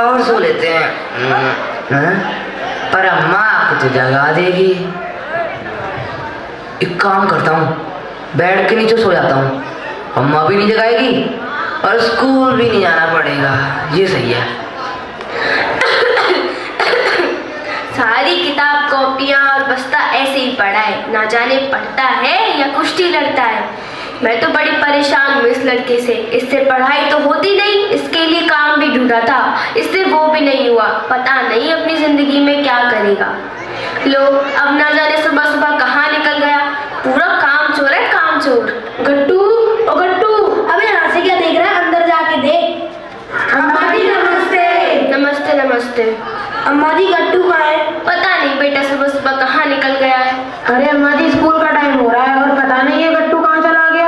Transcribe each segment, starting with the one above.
और सो लेते हैं। पर अम्मा आपको तो जगा देगी। एक काम करता हूँ, बेड के नीचे सो जाता हूँ, अम्मा भी नहीं जगाएगी और स्कूल भी नहीं जाना पड़ेगा। ये सही है। सारी किताब कॉपियाँ और बस्ता ऐसे ही पड़ा है, ना जाने पढ़ता है या कुश्ती लड़ता है। मैं तो बड़ी परेशान हूँ इस लड़के से। इससे पढ़ाई तो होती नहीं, इसके लिए काम भी ढूंढा था, इससे वो भी नहीं हुआ। पता नहीं अपनी जिंदगी में क्या करेगा। लो, अब ना जाने सुबह सुबह कहाँ निकल गया। पूरा काम चोर है, काम चोर। गट्टू, ओ गट्टू, अबे यहाँ से क्या देख रहा है? अंदर जाके देख। अम्मा जी नमस्ते। नमस्ते नमस्ते। अम्मा जी गट्टू कहाँ है? पता नहीं बेटा सुबह सुबह कहाँ निकल गया है। अरे अम्मा जी स्कूल का टाइम हो रहा है और पता नहीं ये गट्टू कहाँ चला गया।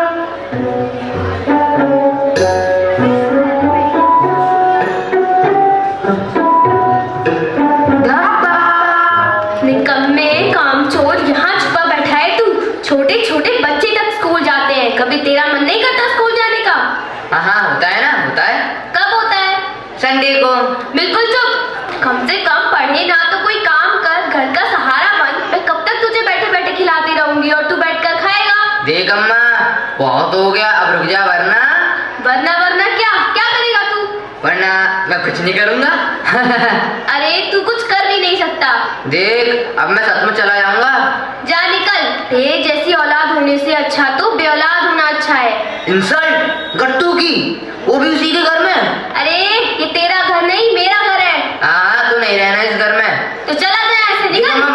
निकम्मे कामचोर, यहाँ छुपा बैठा है तू। छोटे छोटे बच्चे तक स्कूल जाते हैं, कभी तेरा मन नहीं करता स्कूल जाने का? हाँ होता है ना, होता है। कब होता है? संडे को। बिल्कुल चुप। कम से कम पढ़े ना तो कोई काम कर, घर का सहारा बन। मैं कब तक तुझे बैठे बैठे खिलाती रहूंगी और तू बैठकर खाएगा? देख अम्मा, बहुत हो गया, अब रुक जा, वरना वरना वरना क्या क्या करेगा तू? वरना मैं कुछ नहीं करूँगा। अरे तू कुछ कर भी नहीं सकता। देख अब मैं सच में चला जाऊंगा। जा निकल। तेरे जैसी औलाद होने से अच्छा तो बेऔलाद होना अच्छा है। इंसल्ट गट्टू की, वो भी उसी के घर में। अरे ये तेरा घर नहीं, मेरा घर है। हाँ तू नहीं रहना इस घर में। तो चला जा यहाँ से, निकल। अम्मा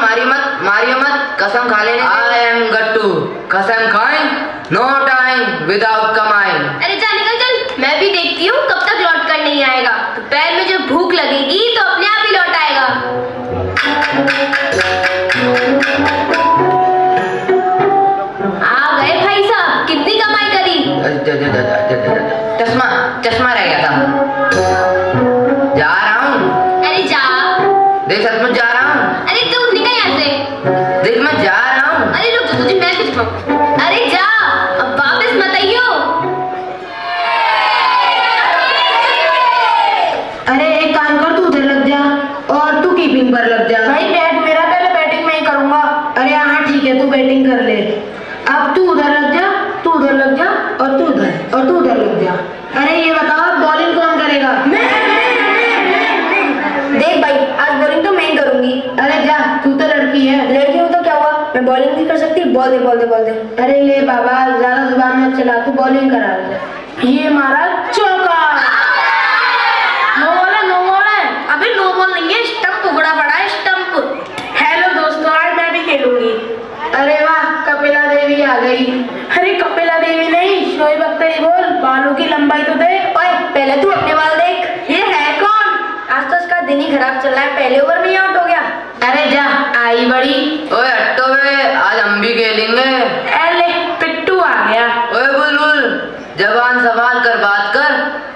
मारियो मत, कसम खा लेने। आई एम गट्टू, कसम खाएं, नो टाइम विदाउट कमाई। अरे जा निकल चल। मैं भी देखती हूँ कब तक लौट कर नहीं आएगा। दोपहर में जब भूख लगेगी तो अपने आप ही लौट आएगा। आ गए भाई साहब, कितनी कमाई करी? चश्मा रह गया था। जा रहा हूँ। अरे जा। देख सचमुच जा रहा हूँ। अरे तू निकल यहाँ से। देख मैं जा रहा हूँ। अरे रुक जा, तुझे मैं कुछ कहूँ। अरे जा, अब वापस मत आइयो। अरे एक काम कर, तू उधर लग जा और तू कीपिंग पर लग जा। भाई बैट मेरा, पहले बैटिंग मैं ही करूंगा। अरे हाँ ठीक है, तू बैटिंग कर ले। अब तू उधर लग जा, तू उधर लग जा और तू उधर लग जा। अरे ये बताओ बॉलिंग कौन करेगा? देख भाई, आज बॉलिंग तो मैं ही करूंगी। अरे जा, तू तो लड़की है। लड़की हूँ तो क्या हुआ, मैं बॉलिंग नहीं कर सकती? बॉल दे बॉल दे बॉल दे। अरे ले बाबा, ज्यादा जुबान मत चला, तू बॉलिंग करा दे। ये मारा चौका। नो बॉल है, नो बॉल है। अबे नो बॉल नहीं है, स्टंप उगड़ा पड़ा है, स्टंप। हेलो दोस्तों, आज मैं भी खेलूंगी। अरे वाह, कपिला देवी आ गई। अरे कपिला देवी नहीं, शोएब अख्तर ही बोल। बालों की लंबाई तो देख। ओए पहले तू अपने बाल देख। ये है कौन? आज तो इसका दिन ही खराब चल रहा है, पहले ओवर में ही आउट हो गया। अरे जा, आई बड़ी। ओए हट्टो बे, आज हम भी खेलेंगे। अरे पिट्टू आ गया। ओए बुलबुल, जबान संभाल कर बात कर।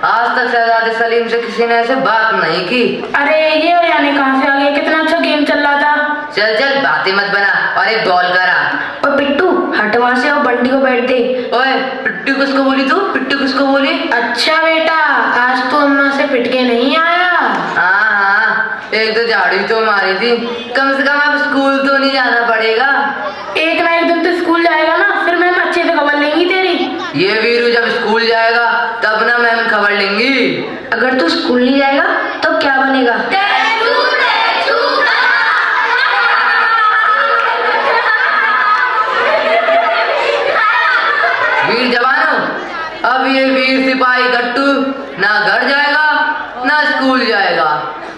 आज तक शहजादे सलीम से किसी ने ऐसे बात नहीं की। अरे ये और यानी कहाँ से आ गया? कितना अच्छा गेम चल रहा था। चल चल बातें मत बना और एक बॉल करा। और पिट्टू हट वहाँ से और बंटी को बैठ दे। ओए पिट्टू किसको बोली तू? पिट्टू किसको बोली? अच्छा बेटा, आज तो अम्मा से पिट के नहीं आया। हाँ, एक तो झाड़ू तो मारी थी, कम से कम अब स्कूल तो नहीं जाना पड़ेगा। एक ना एक दिन तो स्कूल जाएगा ना, फिर मैम अच्छे से खबर लेंगी तेरी। ये वीरू जब स्कूल जाएगा तब ना मैम खबर लेंगी। अगर तू स्कूल नहीं जाएगा तो क्या बनेगा? वीर जवानों, अब ये वीर सिपाही गट्टू ना घर जाएगा ना स्कूल जाएगा,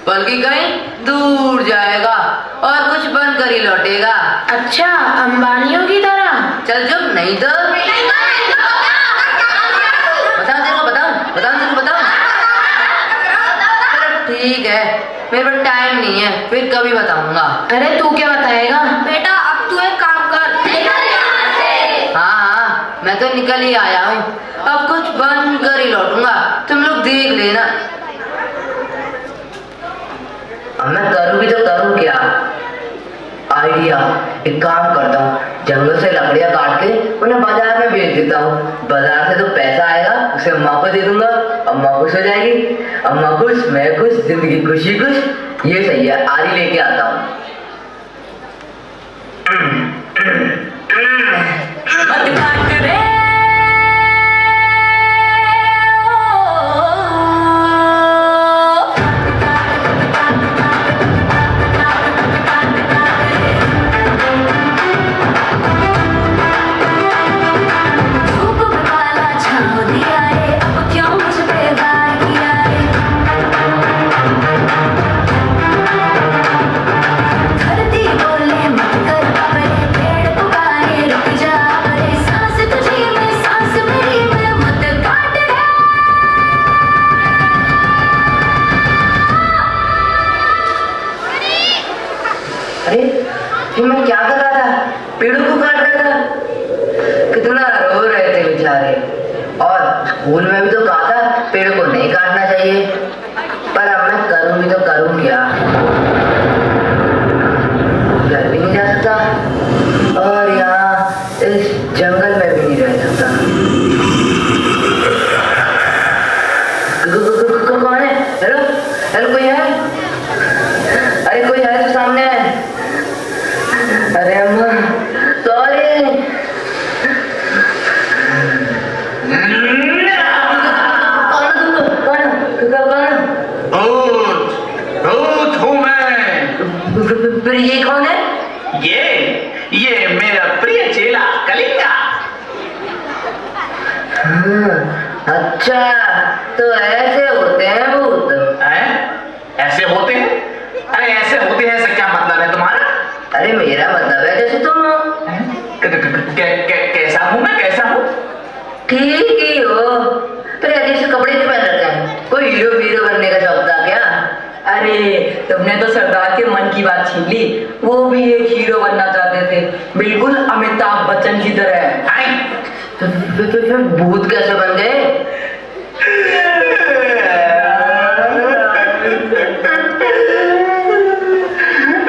बल्कि कहीं दूर जाएगा और कुछ बन कर ही लौटेगा। अच्छा, अंबानियों की तरह? चल चुप, नहीं तो बताओ। ठीक है, मेरे पास टाइम नहीं है, फिर कभी बताऊंगा। अरे तू क्या बताएगा? बेटा अब तू एक काम कर, निकल यहाँ से। हाँ, मैं तो निकल ही आया हूँ, अब कुछ बन कर ही लौटूंगा, तुम लोग देख लेना। अब मैं करूँ भी तो करूँ क्या? आइडिया, एक काम करता हूँ, जंगल से लकड़ियाँ काट के उन्हें बाजार में बेच देता हूँ। बाजार से तो पैसा आएगा उसे अम्मा को दे दूंगा, अम्मा खुश हो जाएगी, अम्मा खुश, मैं खुश, जिंदगी खुशी खुश। ये सही है, आरी लेके आता हूँ। अरे ये मैं क्या कर रहा था? पेड़ों को काट रहा था। कितना रो रहे थे बेचारे। और स्कूल में भी तो कहा था पेड़ों को नहीं काटना चाहिए, पर अब मैं करूँ भी तो करूँ क्या? घर भी नहीं जा सकता और यहाँ इस जंगल में भी नहीं रह सकता। कौन है? हेलो हेलो, कोई है? अरे कोई है तो सामने है। अरे अम्मा सॉरी। भूत हूँ मैं। फिर ये कौन है? ये मेरा प्रिय चेला कलिंगा। अच्छा, तो ऐसे होते हैं भूत? ऐसे होते हैं? अरे ऐसे होते हैं, ऐसा क्या मतलब है तुम्हारा? अरे मेरा मतलब है जैसे तुम हो। कैसा हूँ मैं, कैसा हूँ? ठीक ही हो, पर अजीब से कपड़े क्यों पहन रखे हैं? कोई हीरो बनने का शौक था क्या? अरे तुमने तो सरदार के मन की बात छीन ली। वो भी एक हीरो बनना चाहते थे, बिल्कुल अमिताभ बच्चन की तरह। फिर भूत कैसे बन गए?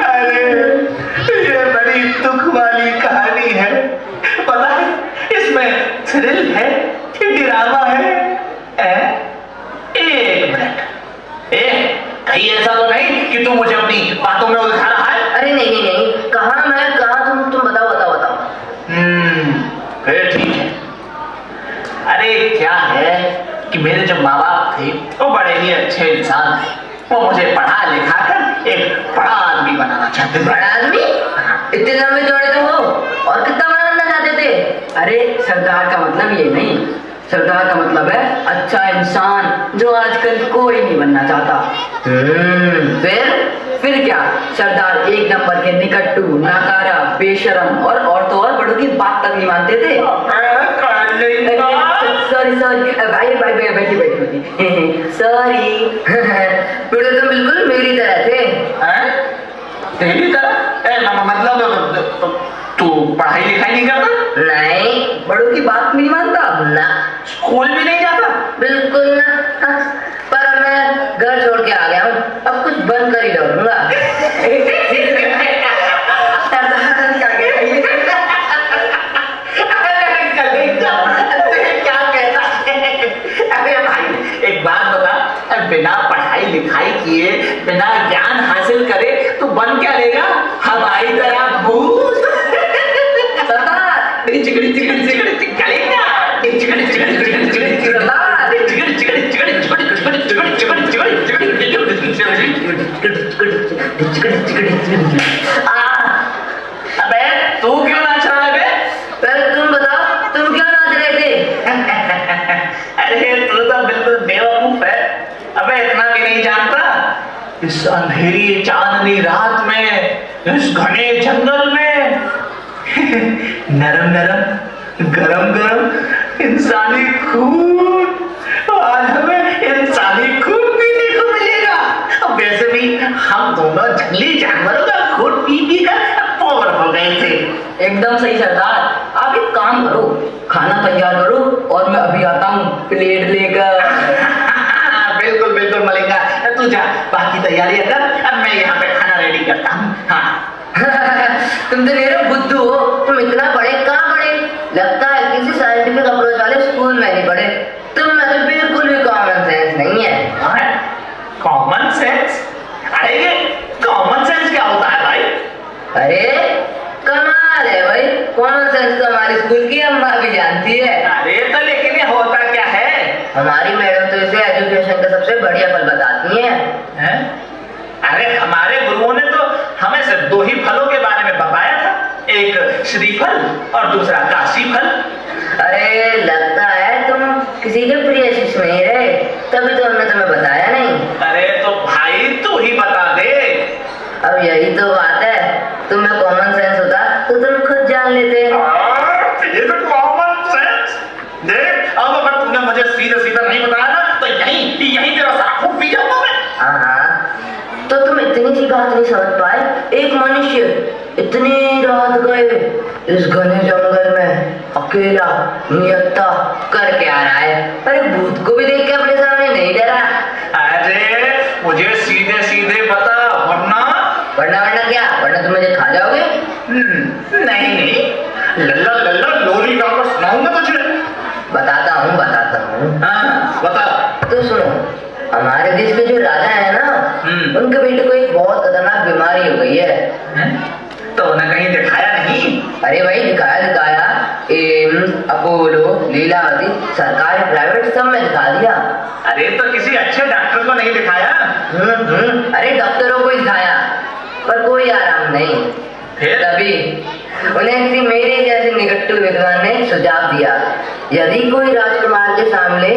अरे ये बड़ी दुख वाली कहानी है, पता है इसमें थ्रिल है कि ड्रामा है? एक मिनट, कहीं ऐसा तो नहीं कि तुम मुझे अपनी बातों में उलझा रहा है? अरे नहीं, कहा मैं कहा, तुम बताओ। फिर ठीक है। अरे क्या है कि मेरे जो माँ बाप थे वो बड़े ही अच्छे इंसान थे। वो मुझे पढ़ा लिखा कर एक बड़ा आदमी बनाना चाहते थे। बड़ा आदमी? इतने लंबे चौड़े तो हो, और कितना बड़ा बनना चाहते थे? अरे सरदार का मतलब ये नहीं, सरदार का मतलब है अच्छा इंसान, जो आजकल कोई नहीं बनना चाहता। फिर क्या, सरदार एक नंबर के निकट्टू, नाकारा, बेशरम और औरतों और बड़ों की बात तक नहीं मानते थे। सॉरी भाई बैठी सॉरी। पेड़ तो बिल्कुल मेरी तरह थे। तेरी तरह? मतलब तू पढ़ाई लिखाई नहीं करता? नहीं। बड़ों की बात नहीं मानता ना। स्कूल भी नहीं जाता? बिल्कुल ना। पर मैं घर छोड़ के आ गया हूँ, अब कुछ बंद कर ही रहूंगा। एक बात बता, बिना पढ़ाई लिखाई किए, बिना ज्ञान हासिल करे तू बन क्या लेगा? हमारी तरह भूत? अबे तू क्यों नाच रहा है बे? पहले तुम बताओ, तुम क्यों नाच रहे थे? अरे तू तो बिल्कुल बेवकूफ है। अबे इतना भी नहीं जानता, इस अंधेरी चांदनी रात में, इस घने जंगल में नरम नरम, गरम गरम इंसानी खून, आज हमें इंसानी खून पीने को मिलेगा। अब वैसे भी हम दोनों जंगली जानवरों का खून पी कर पोवर हो गए थे। एकदम सही सरदार। आप एक काम करो, खाना तैयार करो और मैं अभी आता हूँ प्लेट लेकर। बिल्कुल बिल्कुल मलिंगा, तू जा बाकी तैयारियां कर, अब मैं यहाँ पे खाना रेडी करता हूँ। हाँ तुम तो मेरे बुद्धू हो, तुम इतना पढ़े कहाँ पढ़े? लगता है किसी साइंटिफिक अप्रोच वाले स्कूल में नहीं पढ़े। तुम में तो बिल्कुल भी कॉमन सेंस नहीं है। Common sense? अरे ये कॉमन सेंस क्या होता है भाई? अरे कमाल है भाई, कॉमन सेंस तो हमारी स्कूल की अम्मा भी जानती है। अरे तो लेकिन ये होता क्या है? हमारी मैडम तो इसे एजुकेशन का सबसे बढ़िया फल बताती हैं। हैं? अरे हमारे गुरुओं ने तो हमें सिर्फ 2 ही फलों के बारे में बताया था, एक श्रीफल और दूसरा काशी फल। अरे लगता है तुम किसी के प्रिय शिष्य नहीं रहे, तभी तो हमने तुम्हें बताया नहीं। अरे तो भाई तू ही बता दे। अब यही तो बात है, तुम्हें कॉमन सेंस होता तो तुम खुद जान लेते। ये तो कॉमन सेंस देख, अब अगर तूने मुझे सीधा सीधा नहीं बताया ना तो यही तेरा साखू पी जाऊंगा मैं। हाँ, तो तुम इतनी सी बात नहीं समझ पाए? एक मनुष्य इतनी रात गए इस घने जंगल में अकेला नियत्ता करके आ रहा है। अरे भूत को भी देख के अपने सामने नहीं डरा। अरे मुझे सीधे सीधे बता, वरना वरना क्या? वरना तुम मुझे खा जाओगे। नहीं लल्ला लल्ला लोरी गाकर सुनाऊंगा तुझे। बताता हूँ। हाँ बता। तो सुनो, हमारे देश के जो राजा है ना, उनके बेटे को एक बहुत खतरनाक बीमारी हो गई है। तो उन्हें कहीं दिखाया नहीं? अरे भाई दिखाया, एम्स, अपोलो, लीलावती, सरकारी प्राइवेट सब में दिखा दिया। अरे तो किसी अच्छे डॉक्टर को नहीं दिखाया? अरे डॉक्टरों को दिखाया पर कोई आराम नहीं। फिर? तभी उन्हें किसी मेरे जैसे निकट्टू विद्वान ने सुझाव दिया, यदि कोई राजकुमार के सामने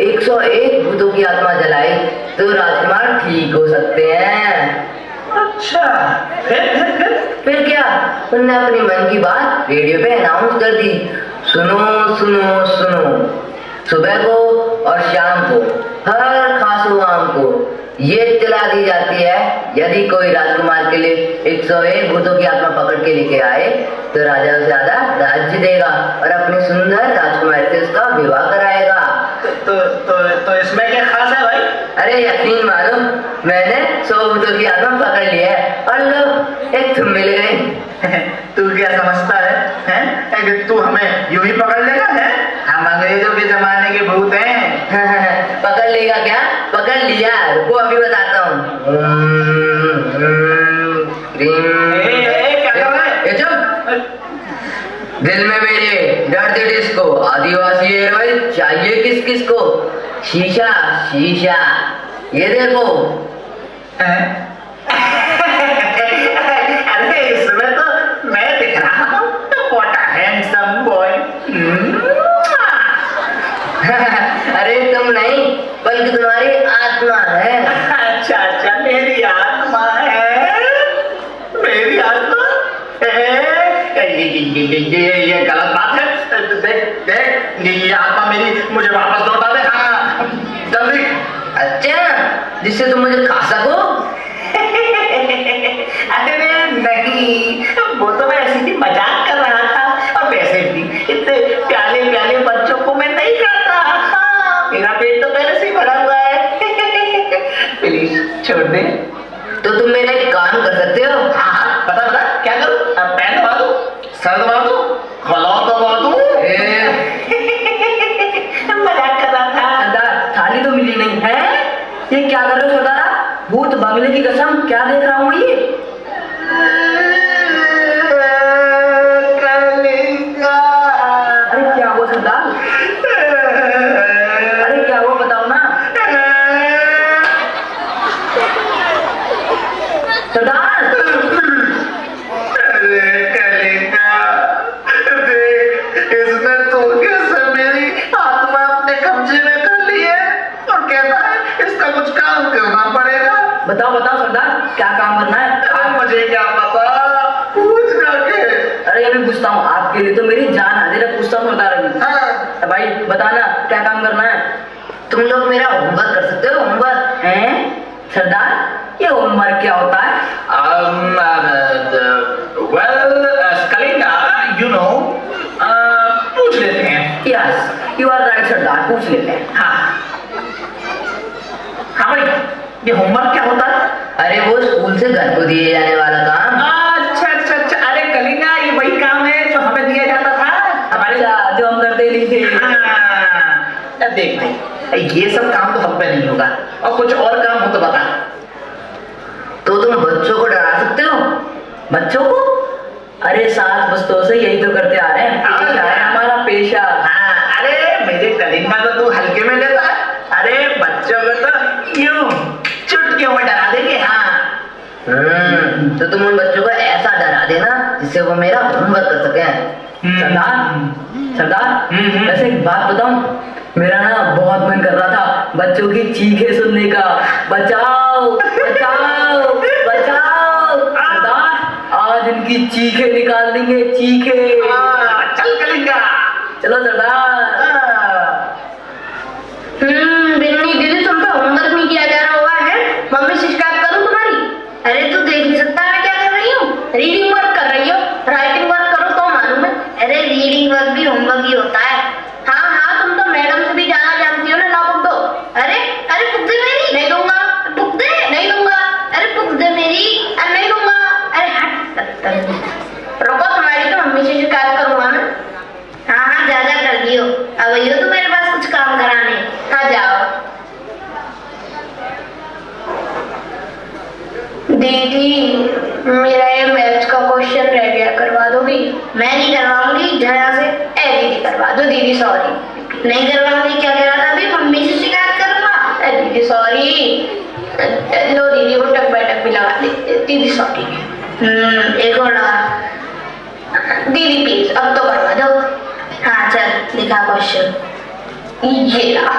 101 भूतों की आत्मा जलाए तो राजकुमार ठीक हो सकते हैं। अच्छा, फिर क्या, उन्होंने अपनी मन की बात रेडियो पे अनाउंस कर दी। सुनो सुनो सुनो, सुबह को और शाम को हर खासो आम को ये इत्तला दी जाती है, यदि कोई राजकुमार के लिए 101 भूतों की आत्मा पकड़ के लेके आए तो राजा उसे आधा राज्य देगा और अपनी सुंदर राजकुमारी से उसका विवाह कराएगा। तो इसमें क्या खास है भाई? अरे यकीन मानो, मैंने 100 भूतों की आत्मा पकड़ लिया है और लो एक तुम मिल गई। तू क्या समझता है? कि तू हमें यूं ही पकड़ लेगा? है हम अंग्रेजों के जमाने के भूत हैं। पकड़ लेगा क्या? पकड़ लिया, रुको अभी बताता हूँ। क्या कर रहा है? दिल में मेरे डरते डिस्को, आदिवासी हेरोइन चाहिए किस किस को, शीशा शीशा ये देखो। अरे इसमें तो मैं दिख रहा हूँ, व्हाट अ हैंडसम बॉय। अरे तुम नहीं बल्कि तुम्हारी आत्मा है। अच्छा, मेरी आत्मा है? मेरी आत्मा है? ये गलत बात है। देख ये आत्मा मेरी मुझे वापस लौटा दे। हाँ जल्दी। अच्छा, जिससे तुम मुझे खा सको? अरे नहीं, वो तो मैं ऐसे ही मजाक कर रहा था, और वैसे भी इतने प्याले प्याले बच्चों को मैं नहीं खाता। हाँ, मेरा पेट तो पहले से ही भरा हुआ है। प्लीज छोड़ दे। तो तुम मेरा एक काम कर सकते हो। हाँ बता क्या करूँ? पैर दबा दूँ, सर दबा दूँ, गला दबा दूँ? मजाक कर रहा था। सरदार थाली तो मिली नहीं है, ये क्या कर रहे हो सरदार? भूत बंगले की कसम क्या देख रहा हूँ ये? अरे क्या हुआ सरदार? अरे क्या हुआ बताओ ना सरदार। इसने तो कैसे मेरी आत्मा अपने कब्जे में कर ली है और कहता है इसका कुछ काम करना पड़ेगा। बताओ सरदार, क्या काम करना है? अब मुझे क्या पता, पूछ करके। अरे अभी पूछता हूँ, आपके लिए तो मेरी जान हाजिर है, पूछता हूँ सरदार अभी। हाँ। भाई बताना क्या काम करना है? तुम लोग मेरा होमवर्क कर सकते हो? होमवर्क हैं सरदार, ये होमवर्क क्या होता है? कलिंगा, you know, पूछ लेते हैं। यस यू आर राइट सरदार, पूछ लेते हैं। हाँ भाई, ये होमवर्क क्या होता है? अरे वो स्कूल से घर को दिए जाने वाला काम। अच्छा, अरे कलिंगा, ये वही काम है जो हमें दिया जाता था हमारे। जो हम करते नहीं थे। देख ये सब काम तो हम पे नहीं होगा, और कुछ और काम हो तो बता। तो तुम बच्चों को डरा सकते हो? बच्चों को? अरे 7 बस्तों से यही तो करते आ रहे हैं, पेशा है हमारा, पेशा। हाँ, अरे मेरे कलिंगा को तू हल्के में लेता है, अरे बच्चों को तो यूं चुटकियों में डरा देंगे। हाँ तो तुम उन बच्चों को ऐसा डरा देना जिससे वो मेरा होमवर्क कर सके। सरदार वैसे एक बात बताऊं, मेरा ना बहुत मन कर रहा था बच्चों की चीखें सुनने का, बचाओ बचाओ बचाओ। सरदार आज इनकी चीखें निकाल देंगे, चीखें। चल कलिंगा, चलो सरदार। बिन्नी दीदी, तुम पे होमवर्क नहीं किया जा रहा हुआ है, मम्मी से शिकायत करूं तुम्हारी? अरे तू देख नहीं सकता मैं क्या कर रही हूँ? रीडिंग वर्क कर रही हो, राइटिंग वर्क करो तो मालूम है। अरे रीडिंग वर्क भी होमवर्क ही होता है। हाँ हाँ, तुम तो मैडम से भी ज्यादा जानती हो ना, ला बुक दो। अरे अरे बुक दे मेरी। नहीं दूंगा। बुक दे। नहीं दूंगा। अरे बुक दे मेरी। अरे नहीं दूंगा। अरे हट, रुको, तुम्हारी तो मम्मी से शिकायत करूंगा मैं। हाँ हाँ, ज्यादा कर दियो, अब यो तो मेरे पास कुछ काम कराने। हाँ जाओ। दीदी, मेरा ये मैथ्स का क्वेश्चन रह गया, करवा दोगी? मैं नहीं करवाऊंगी, जरा से। ए दीदी करवा दो। दीदी सॉरी, नहीं करवाऊंगी। क्या कह रहा था अभी? मम्मी से शिकायत करूंगा। ए दीदी सॉरी। लो दीदी, वो टक बाय टक भी लगा दे। दीदी सॉरी। एक और लगा। दीदी प्लीज अब तो करवा दो। हाँ चल, लिखा क्वेश्चन। ये ला,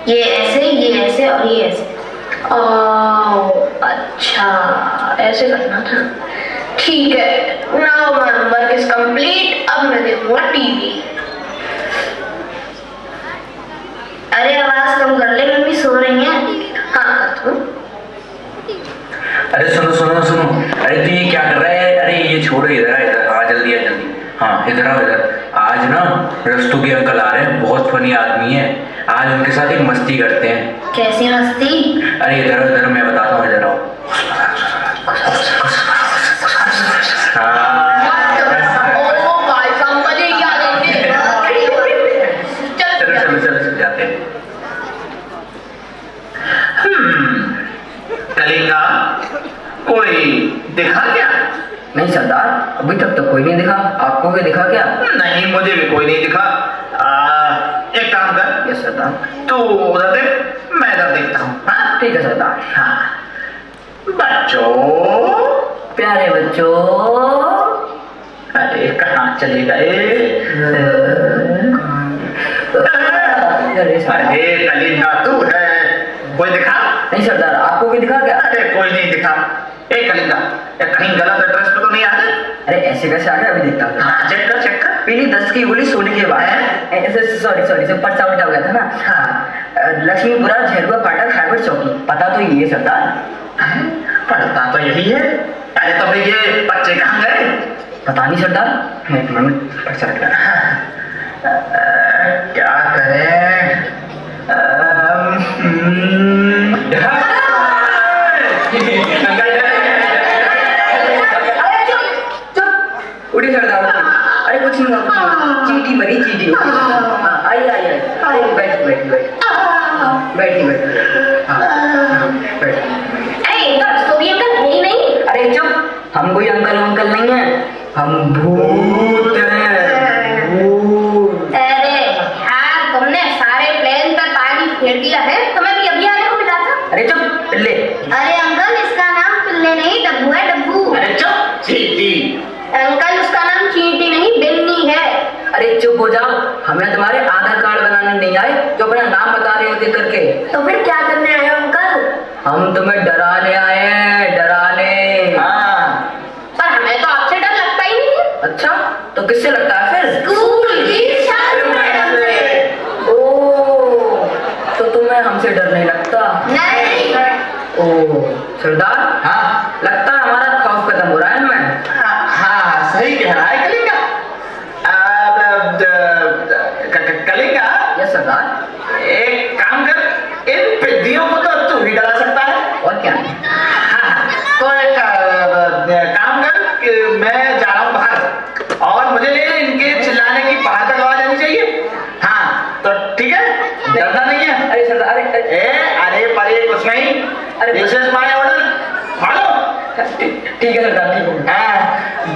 ये ऐसे, ये ऐसे और ये ऐसे। अच्छा, ऐसे करना था। ठीक है, now my homework is complete. अब मैं देखूंगा टीवी। अरे आवाज कम कर ले, मम्मी सो रही हैं। हाँ कर दूं। अरे सुनो सुनो सुनो, अरे तू ये क्या कर रहा है? अरे ये छोड़ो, इधर आ, इधर आ, जल्दी आ जल्दी। हाँ इधर आओ इधर। आज ना रस्तु के अंकल आ रहे हैं, बहुत फनी आदमी है। आज उनके साथ एक मस्ती करते हैं। कैसी मस्ती? अरे इधर इधर मैं बताता हूँ, इधर आओ। चलो चलो चलो चल जाते हैं। कलिंगा, कोई दिखा क्या? नहीं सरदार, अभी तक तो कोई नहीं दिखा। आपको भी दिखा क्या? नहीं, मुझे भी कोई नहीं दिखा। एक काम कर। यस सरदार। तू उधर देख, मैं इधर देखता हूँ। हाँ ठीक है सरदार। हाँ बच्चों, प्यारे बच्चों। अरे कहाँ चले गए? अरे कलिंगा तू है, कोई दिखा? नहीं सरदार, आपको भी दिखा क्या? अरे कोई नहीं दिखा। ए कलिंगा, कहीं गलत एड्रेस पे तो नहीं आ गए? अरे ऐसे कैसे आ गए? अभी देखता हूँ। हाँ चेक कर चेक कर। पीली 10 की गोली सोने के बाद ऐसे, सॉरी सॉरी से पर्चा उल्टा हो गया था ना। हाँ लक्ष्मीपुरा झेलुआ फाटक हाइवेट चौकी, पता तो ये सरदार। पढ़ता तो यही है। अरे तो भाई ये बच्चे कहाँ गए? पता नहीं सरदार, मैं एक मिनट पर्चा रख रहा। क्या करें? उड़ी सरदार। अरे कुछ नहीं हुआ, चीटी मरी चीटी। आई आई आई, बैठ बैठ बैठ बैठी बैठी। अरे तो भी अंकल है ही नहीं। अरे चुप, हम कोई अंकल अंकल नहीं है, हम भूत हैं, भूत। अरे यार, तुमने सारे प्लेन पे पानी फेर दिया है, तुम्हें भी अभी आने को मिला था। अरे चुप पिल्ले। अरे अंकल, इसका नाम पिल्ले नहीं, डब्बू है, डब्बू। अरे चुप चीटी। अंकल, उसका नाम चींटी नहीं, बिन्नी है। अरे चुप हो जाओ, हमें तुम्हारे आधार कार्ड बनाने नहीं आए जो अपना नाम बता रहे हो देख करके। तो फिर क्या करने आए हो अंकल? हम तुम्हें डराने आए हैं, डराने। हाँ पर हमें तो आपसे डर लगता ही नहीं है। अच्छा, तो किससे लगता है फिर? स्कूल की शालू मैडम से। ओ, तो तुम्हें हमसे डर नहीं लगता? नहीं। ओ सरदार, हाँ लगता है हमारा खौफ खत्म हो रहा है इनमें। हाँ सही कह रहा है कलिंगा। कलिंगा, यस सरदार। एक काम कर, इन पिद्दियों को तो तू ही डरा सकता है। और क्या? हाँ तो एक काम कर कि मैं जा रहा हूँ बाहर, और मुझे इनके चिल्लाने की बाहर तक आवाज आनी चाहिए। हाँ तो ठीक है, डरना नहीं है। अरे this is my order, follow. ठीक है सरदार, ठीक है। हाँ,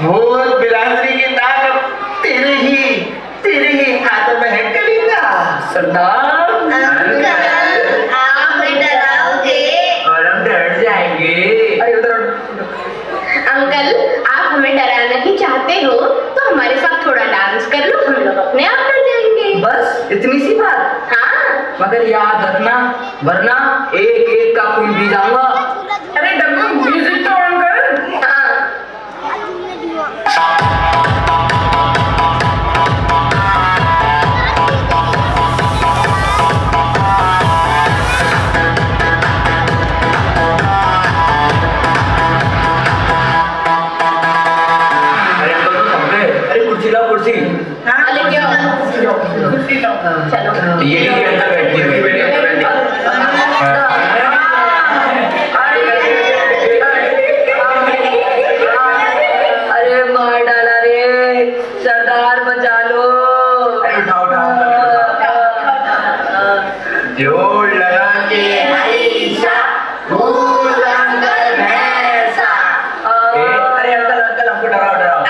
भूत बिरादरी की ताकत तेरे ही हाथों में है कलिंगा। सरदार आप डराओगे। और हम डर जाएंगे। अरे उधर अंकल, आप हमें डराना ही चाहते हो तो हमारे साथ थोड़ा डांस कर लो, हम लोग अपने आप डर जाएंगे। बस इतनी सी बात। हाँ, मगर याद रखना, वरना एक एक का खून पी जाऊंगा। अरे डब्बू, म्यूजिक तो ऑन कर। हाँ। अरे अंकल तो थक गए। अरे कुर्सी लाओ, कुर्सी। अरे क्या चलो। ये अंदर बैठिए। अरे मार डाला रे, सरदार बचा लो। अरे उठाओ जोड़ लगा के हईसा, भूत अंकल भैंसा। अरे अंकल हमको डराओ।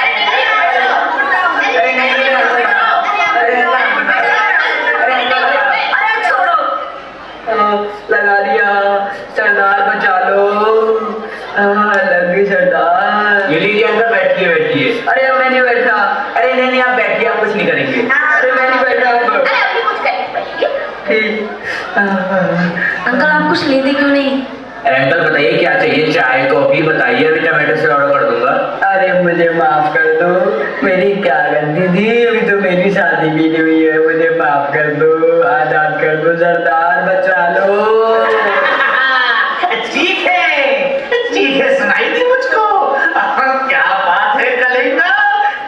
लगा दिया, सरदार बचा लो। लग गई सरदार। ये लीजिए अंकल, बैठिए। अरे मैं नहीं बैठा। अरे नहीं आप बैठिए, आप कुछ नहीं करेंगे। अरे मैं नहीं बैठा। अरे अपनी कुछ करेंगे। ठीक। अंकल, आप कुछ लेते क्यों नहीं? अरे अंकल बताइए क्या चाहिए, चाय कॉफी बताइए, अभी टमाटो से ऑर्डर कर दूंगा। अरे मुझे माफ कर दो, मेरी क्या गलती थी? अभी तो मेरी शादी भी नहीं हुई है, मुझे माफ कर दो, आजाद कर दो, सरदार बचा लो। ठीक है सुनाई दी मुझको। क्या बात है कलिंगा,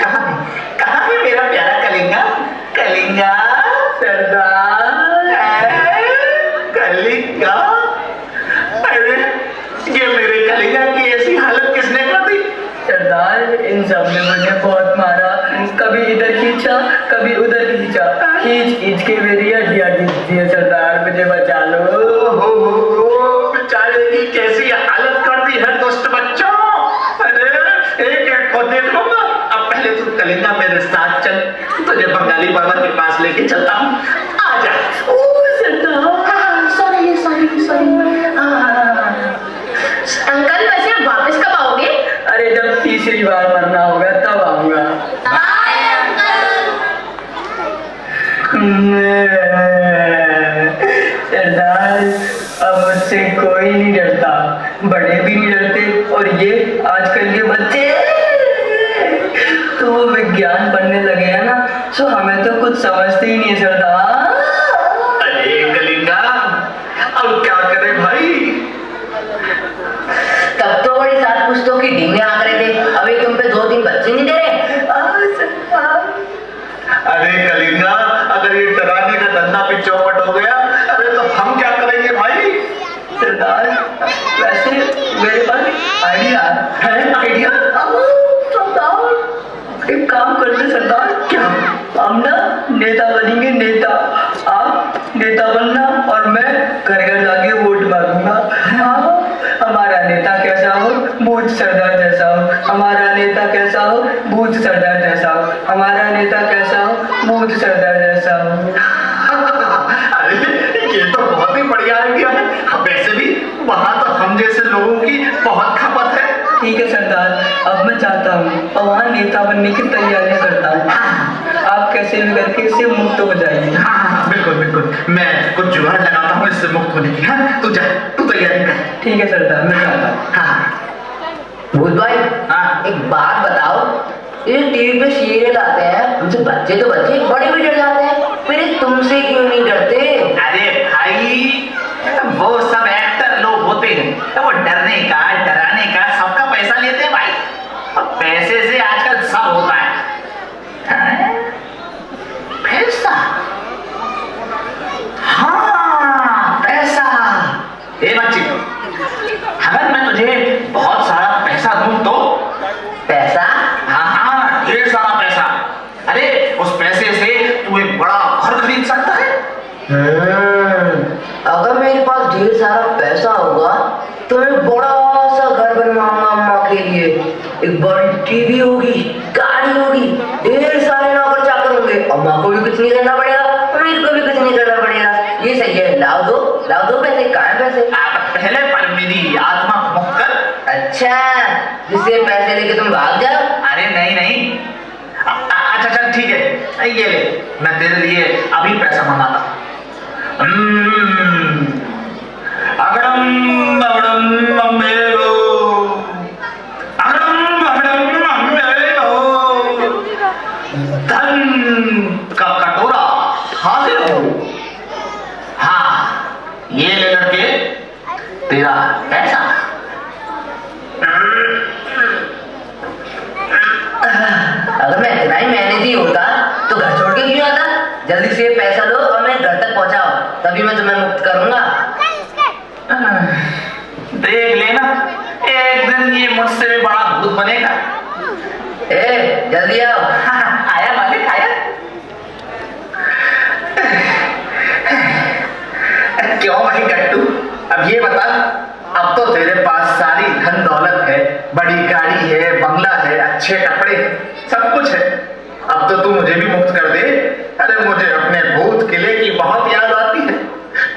कहाँ है मेरा प्यारा कलिंगा सरदार कलिंगा। अरे ये मेरे कलिंगा की ऐसी हालत किसने कर दी? सरदार, इन सब ने मुझे बहुत मारा, कभी इधर खींचा कभी उधर खींचा, खींच के मेरी हड्डियां खींचती है। सरदार मुझे बचा लो। बेचारे की कैसी हालत कर दी है दुष्ट बच्चों। अरे एक को देख लूंगा। अब पहले तू कलिंगा मेरे साथ चल, तुझे बंगाली बाबा के पास लेके चलता हूँ। आजा। अंकल, वैसे आप वापस कब आओगे? अरे जब तीसरी बार मरना होगा तब आऊंगा। सरदार, अब मुझसे कोई नहीं डरता, बड़े भी नहीं डरते, और ये आजकल के बच्चे तो वो विज्ञान पढ़ने लगे हैं ना, तो हमें तो कुछ समझते ही नहीं है सरदार। अरे कलिंगा, अब क्या करें भाई? तब तो बड़ी सात पुस्तों की ढींगे आंक रहे थे, अभी तुम पे 2-3 बच्चे नहीं दे रहे। अरे कलिंगा, अगर ये डराने का धंधा पे चौपट हो गया, अरे तो हम क्या करेंगे भाई? सरदार, वैसे मेरे पास आइडिया है। आइडिया? सरदार, एक काम करते सरदार, क्या हम ना नेता बनेंगे, नेता। आप नेता बनना और मैं घर घर जाके वोट मांगूंगा। हमारा नेता कैसा हो? बूझ सरदार जैसा हो। हमारा नेता कैसा हो? बूझ सरदार जैसा हो। हमारा नेता कैसा हो? बूझ सरदार जैसा हो। अरे ये तो बहुत ही बढ़िया आइडिया है। वैसे भी वहां तो हम जैसे लोगों की बहुत खपत है। ठीक है सरदार, अब मैं चाहता हूँ और वहाँ नेता बनने की तैयारियां करता हूँ। आप कैसे भी करके इससे मुक्त हो जाएंगे। हाँ, बिल्कुल, मैं कुछ जुगाड़ लगाता हूँ इससे मुक्त होने की। हाँ, तू जा, तू तैयारी कर। ठीक है सरदार, मैं चाहता हूँ। हाँ भूत भाई, हाँ। एक बात बताओ, ये टीवी पे सीरियल आते हैं, उनसे बच्चे तो बच्चे बड़े भी डर जाते हैं, फिर तुमसे क्यों नहीं डरते? अरे भाई, वो सब एक्टर लोग होते हैं, तो वो डरने का डराने का सबका पैसा लेते हैं भाई, और पैसे से आजकल सब होता है। हाँ? पैसा? हाँ, पैसा। ए बच्ची, अगर मैं तुझे बहुत सारा पैसा दूं तो? पैसा? हाँ, ढेर सारा पैसा। अरे उस पैसे से तू एक बड़ा घर खरीद सकता है। अगर मेरे पास ढेर सारा पैसा होगा के लिए। एक बड़ी टीवी होगी, गाड़ी होगी, ढेर सारे नौकर चाकर होंगे। अम्मा को भी कुछ नहीं करना पड़ेगा, मेरे को भी कुछ नहीं करना पड़ेगा। ये सही है। लाओ दो पैसे। कहाँ है पैसे? पहले पर मेरी आत्मा मुक्त कर। अच्छा, जिससे पैसे लेके तुम भाग जाओ। अरे नहीं। अच्छा चल ठीक है, ये ले, मैं तेरे लिए अभी पैसा मंगाता हूँ। अगड़म बगड़म अम्बेरो, अगड़म बगड़म अम्बेरो, धन का कटोरा हाजिर हो। हाँ, ये ले लड़के तेरा पैसा। अगर मैं इतना ही मेहनती होता तो घर छोड़ के क्यों आता? जल्दी से पैसा लो और मेरे घर तक पहुंचाओ, तभी मैं तुम्हें मुक्त करूंगा। देख लेना, एक दिन ये मुझसे भी बड़ा भूत बनेगा। ए, जल्दी आओ। आया मालिक आया। क्यों भाई गट्टू, अब ये बता, अब तो तेरे पास सारी धन दौलत है, बड़ी गाड़ी है, बंगला है, अच्छे कपड़े हैं, सब कुछ है। अब तो तू मुझे भी मुक्त कर दे। अरे मुझे अपने भूत किले की बहुत याद आती है।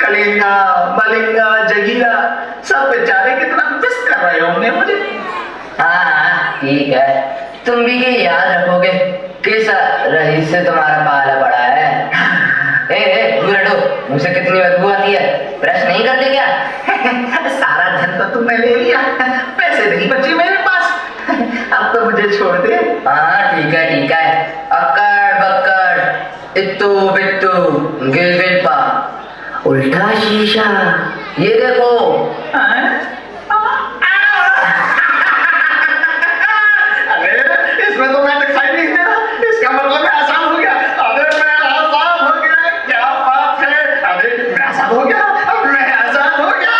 कलिंगा, मलिंगा, जगीरा, सब बेचारे कितना मिस कर रहे होंगे मुझे। हाँ, ठीक है, तुम भी ये याद रखोगे किस रईस से तुम्हारा पाला पड़ा है। दूर हटो, मुझसे कितनी बदबू आती है, ब्रश नहीं करते क्या? सारा धन तो तुमने ले लिया, पैसे नहीं बचे मेरे पास। अब तो मुझे छोड़ दे। हाँ ठीक है। अक्कड़ बक्कड़ इत्तू बिट्टू गिल गिल पा, उल्टा शीशा, ये देखो। अरे इसमें तो मैं दिखाई नहीं दे रहा, इसका मतलब मैं आसान हो गया। अरे मैं आसान हो गया, क्या बात है। अरे मैं आसान हो गया, अब मैं आसान हो गया।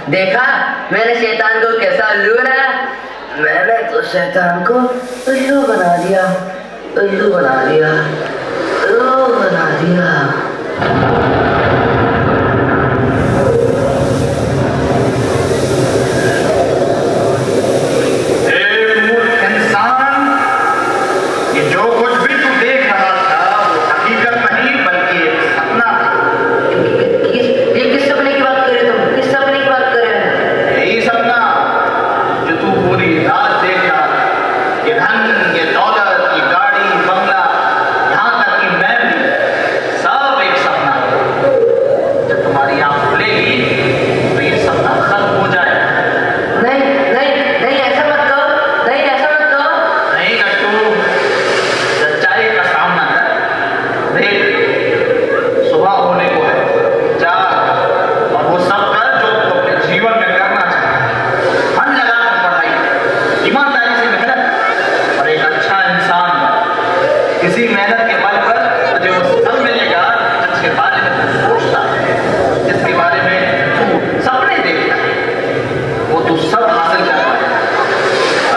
देखा मैंने शैतान को कैसा उल्लू बनाया? मैंने तो शैतान को उल्लू बना दिया। मूर्ख इंसान, ये जो कुछ भी तू देख रहा था वो हकीकत नहीं बल्कि एक सपना था। ये किस सपने की बात कर रहे तुम? किस सपने की बात कर रहे हैं? यही सपना जो तू पूरी रात देख रहा था। ये धन, ये दौलत, ये गाड़ी, बंगला, यहाँ तक कि मैं भी, सब एक सपना है। जब तुम्हारी आंख खुलेगी तो ये सपना खत्म हो जाएगा। नहीं, ऐसा मत कहो। नहीं गट्टू, सच्चाई का सामना कर। देख, सुबह होने को है, जाग और वो सब कर जो तू अपने जीवन में करना चाहता। मन लगाकर पढ़ाई, ईमानदारी से मेहनत और एक अच्छा इंसान बन। इसी मेहनत के बल पर तुझे वो सब मिलेगा जिसके बारे में तू सोचता है, जिसके बारे में तू सपने देखता है, वो तू सब हासिल कर पाएगा।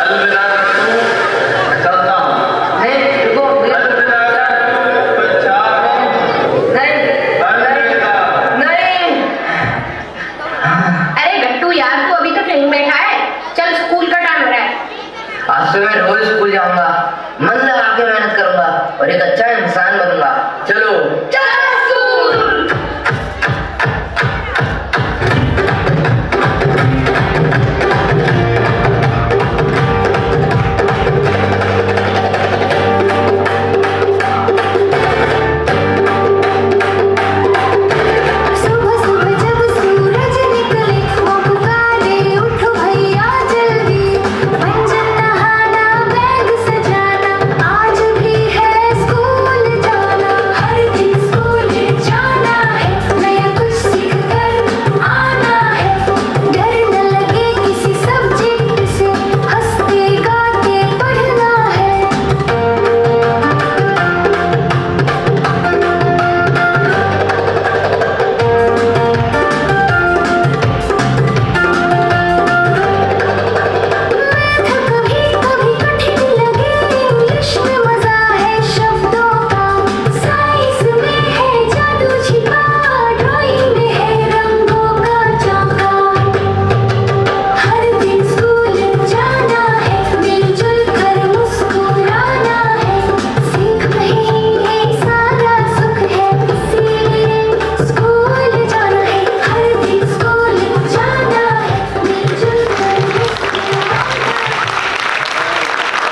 अलविदा गट्टू, मैं चलता हूँ। नहीं, रुको, अलविदा गट्टू, मैं जा रहा हूँ। अलविदा। नहीं। अरे गट्टू यार, तू अभी तक नहीं बैठा है? चल, स्कूल का टाइम हो रहा है। आज से मैं रोज स्कूल जाऊंगा, मन लगा के मेहनत करूंगा और एक अच्छा इंसान